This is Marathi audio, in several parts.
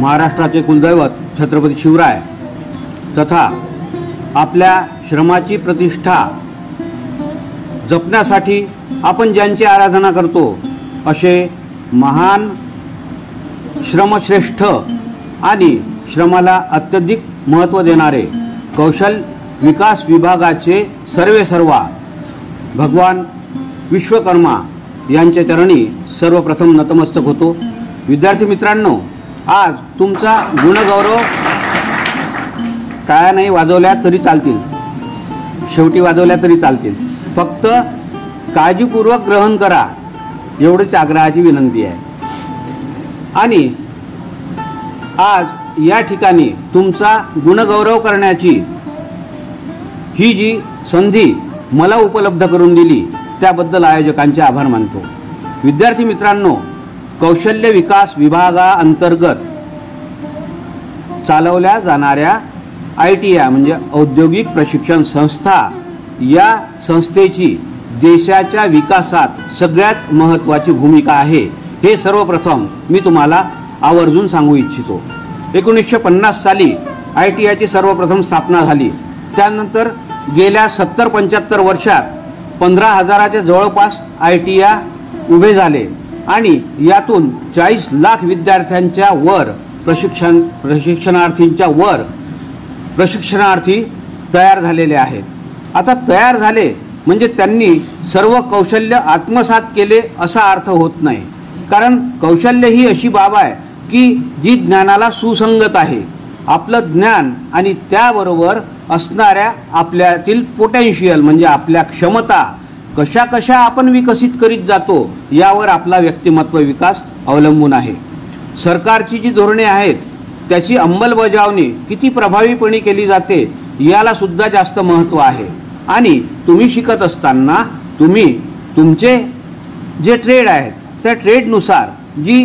महाराष्ट्राचे कुलदैवत छत्रपती शिवराय तथा आपल्या श्रमाची प्रतिष्ठा जपण्यासाठी आपण ज्यांची आराधना करतो असे महान श्रमश्रेष्ठ आणि श्रमाला अत्यधिक महत्त्व देणारे कौशल विकास विभागाचे सर्वेसर्वा भगवान विश्वकर्मा यांच्या चरणी सर्वप्रथम नतमस्तक होतो। विद्यार्थी मित्रांनो, आज तुमचा गुणगौरव टाळ्या नाही वाजवल्या तरी चालतील, शेवटी वाजवल्या तरी चालतील, फक्त काळजीपूर्वक ग्रहण करा एवढीच आग्रहाची विनंती आहे। आणि आज या ठिकाणी तुमचा गुणगौरव करण्याची ही जी संधी मला उपलब्ध करून दिली त्याबद्दल आयोजकांचे आभार मानतो। विद्यार्थी मित्रांनो, कौशल्य विकास विभागाअंतर्गत चालवल्या जाणाऱ्या ITI म्हणजे औद्योगिक प्रशिक्षण संस्था या संस्थेची देशाच्या विकासात सगळ्यात महत्त्वाची भूमिका आहे हे सर्वप्रथम मी तुम्हाला आवर्जून सांगू इच्छितो। 1950 साली ITIची सर्वप्रथम स्थापना झाली। त्यानंतर गेल्या 70-75 वर्षात 15,000च्या जवळपास ITI उभे झाले आणि यातून 40 लाख विद्यार्थ्यांच्या वर प्रशिक्षणार्थींच्या वर प्रशिक्षणार्थी तयार झालेले आहेत। आता तयार झाले म्हणजे त्यांनी सर्व कौशल्य आत्मसात केले असा अर्थ होत नाही, कारण कौशल्य ही अशी बाब आहे की जी ज्ञानाला सुसंगत आहे। आपलं ज्ञान आणि त्याबरोबर असणाऱ्या आपल्यातील पोटेन्शियल म्हणजे आपल्या क्षमता कशा कशा आपण विकसित करीत जातो यावर आपला व्यक्तिमत्व विकास अवलंबून आहे। सरकारची जी धोरणे आहेत त्याची अंमलबजावणी किती प्रभावीपणे केली जाते याला सुद्धा जास्त महत्त्व आहे। आणि तुम्ही शिकत असताना तुम्ही तुमचे जे ट्रेड आहेत त्या ट्रेडनुसार जी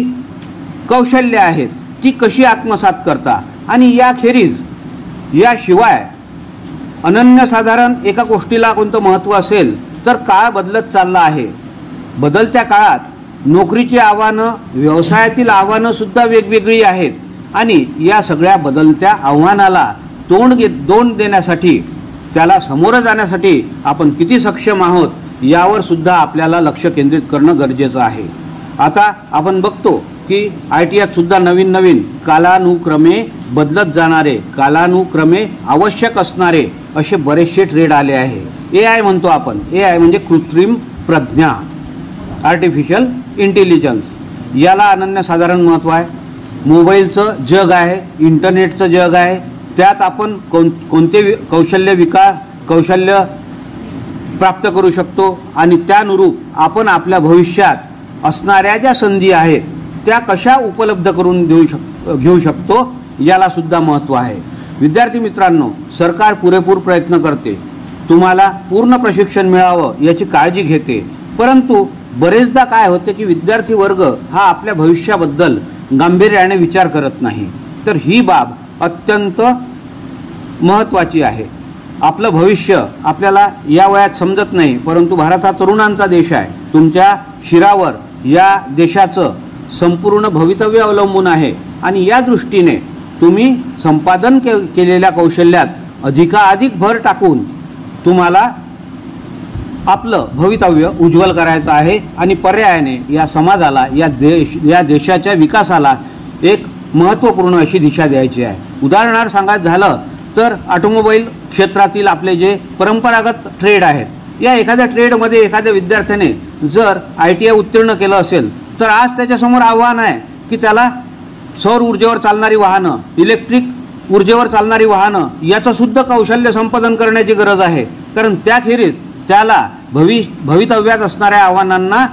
कौशल्य आहेत ती कशी आत्मसात करता आणि याखेरीज याशिवाय अनन्यसाधारण एका गोष्टीला कोणतं महत्त्व असेल तर काळ बदलत चालला आहे। बदलत्या काळात नोकरीची आव्हानं, व्यवसायातील आव्हानं सुद्धा वेगवेगळी आहेत आणि या सगळ्या बदलत्या आव्हानाला तोंड देण्यासाठी त्याला सामोरं जाण्यासाठी आपण किती सक्षम आहोत यावर सुद्धा आपल्याला लक्ष केंद्रित करणं गरजेचं आहे। आता आपण बघतो की ITIत सुद्धा नवीन नवीन कालानुक्रमे बदलत जाणारे, कालानुक्रमे आवश्यक असणारे असे बरेचसे ट्रेड आले आहे। AI म्हणतो आपण, AI म्हणजे कृत्रिम प्रज्ञा, आर्टिफिशियल इंटेलिजन्स, याला अनन्यसाधारण महत्त्व आहे। मोबाईलचं जग आहे, इंटरनेटचं जग आहे, त्यात आपण कोणते कौशल्य प्राप्त करू शकतो आणि त्यानुरूप आपण आपल्या भविष्यात असणाऱ्या ज्या संधी आहेत त्या कशा उपलब्ध करून घेऊ शकतो याला सुद्धा महत्त्व आहे। विद्यार्थी मित्रांनो, सरकार पुरेपूर प्रयत्न करते, तुम्हाला पूर्ण प्रशिक्षण मिळावं याची काळजी घेते, परंतु बरेचदा काय होते की विद्यार्थी वर्ग हा आपल्या भविष्याबद्दल गांभीर्याने विचार करत नाही। तर ही बाब अत्यंत महत्त्वाची आहे। आपलं भविष्य आपल्याला या वयात समजत नाही, परंतु भारत हा तरुणांचा देश आहे। तुमच्या शिरावर या देशाचं संपूर्ण भवितव्य अवलंबून आहे आणि या दृष्टीने तुम्ही संपादन केलेल्या कौशल्यात अधिकाधिक भर टाकून तुम्हाला आपलं भवितव्य उज्ज्वल करायचं आहे आणि पर्यायाने या समाजाला, या देशाच्या विकासाला एक महत्त्वपूर्ण अशी दिशा द्यायची आहे। उदाहरणार्थ सांगायचं झालं तर ऑटोमोबाईल क्षेत्रातील आपले जे परंपरागत ट्रेड आहेत, या एखाद्या ट्रेडमध्ये एखाद्या विद्यार्थ्याने जर ITI उत्तीर्ण केलं असेल तर आज त्याच्यासमोर आव्हान आहे की त्याला सौर ऊर्जेवर चालणारी वाहनं, इलेक्ट्रिक ऊर्जेवर चालणारी वाहनं याचं सुद्धा कौशल्य संपादन करण्याची गरज आहे, कारण त्याखेरीज त्याला भवितव्यात असणाऱ्या आव्हानांना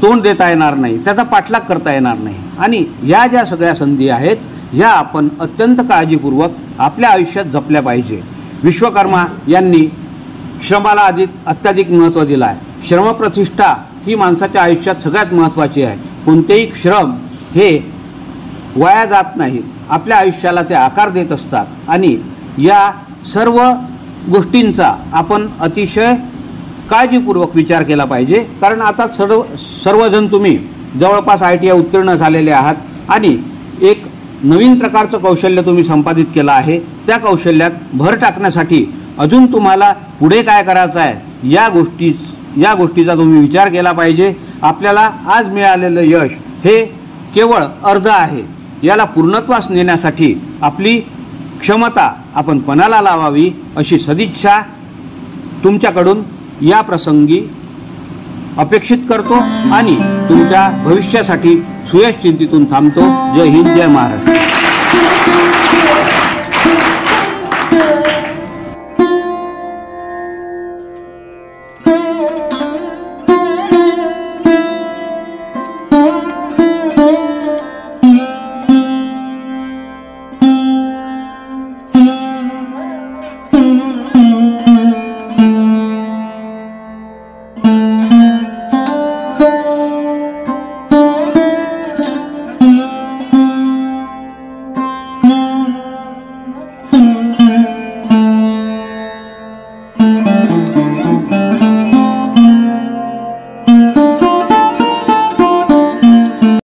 तोंड देता येणार नाही, त्याचा पाठलाग करता येणार नाही। आणि या ज्या सगळ्या संधी आहेत ह्या आपण अत्यंत काळजीपूर्वक आपल्या आयुष्यात जपल्या पाहिजे। विश्वकर्मा यांनी श्रमाला अत्याधिक महत्त्व दिलं आहे। श्रमप्रतिष्ठा ही माणसाच्या आयुष्यात सगळ्यात महत्त्वाची आहे। कोणतेही श्रम हे वाया जात नाहीत, आपल्या आयुष्याला ते आकार देत असतात आणि या सर्व गोष्टींचा आपण अतिशय काळजीपूर्वक विचार केला पाहिजे, कारण आता सर्वजण तुम्ही जवळपास ITI उत्तीर्ण झालेले आहात आणि एक नवीन प्रकारचं कौशल्य तुम्ही संपादित केलं आहे, त्या कौशल्यात भर टाकण्यासाठी अजून तुम्हाला पुढे काय करायचं आहे या गोष्टीचा तुम्ही विचार केला पाहिजे. आपल्याला आज मिळालेलं यश हे केवळ अर्ध आहे. याला पूर्णत्वास नेण्यासाठी आपली क्षमता आपण पणाला लावावी अशी सदिच्छा तुमच्याकडून या प्रसंगी अपेक्षित करतो आणि तुमच्या भविष्यासाठी सुयश चिंतितून थांबतो. जय हिंद, जय महाराष्ट्र.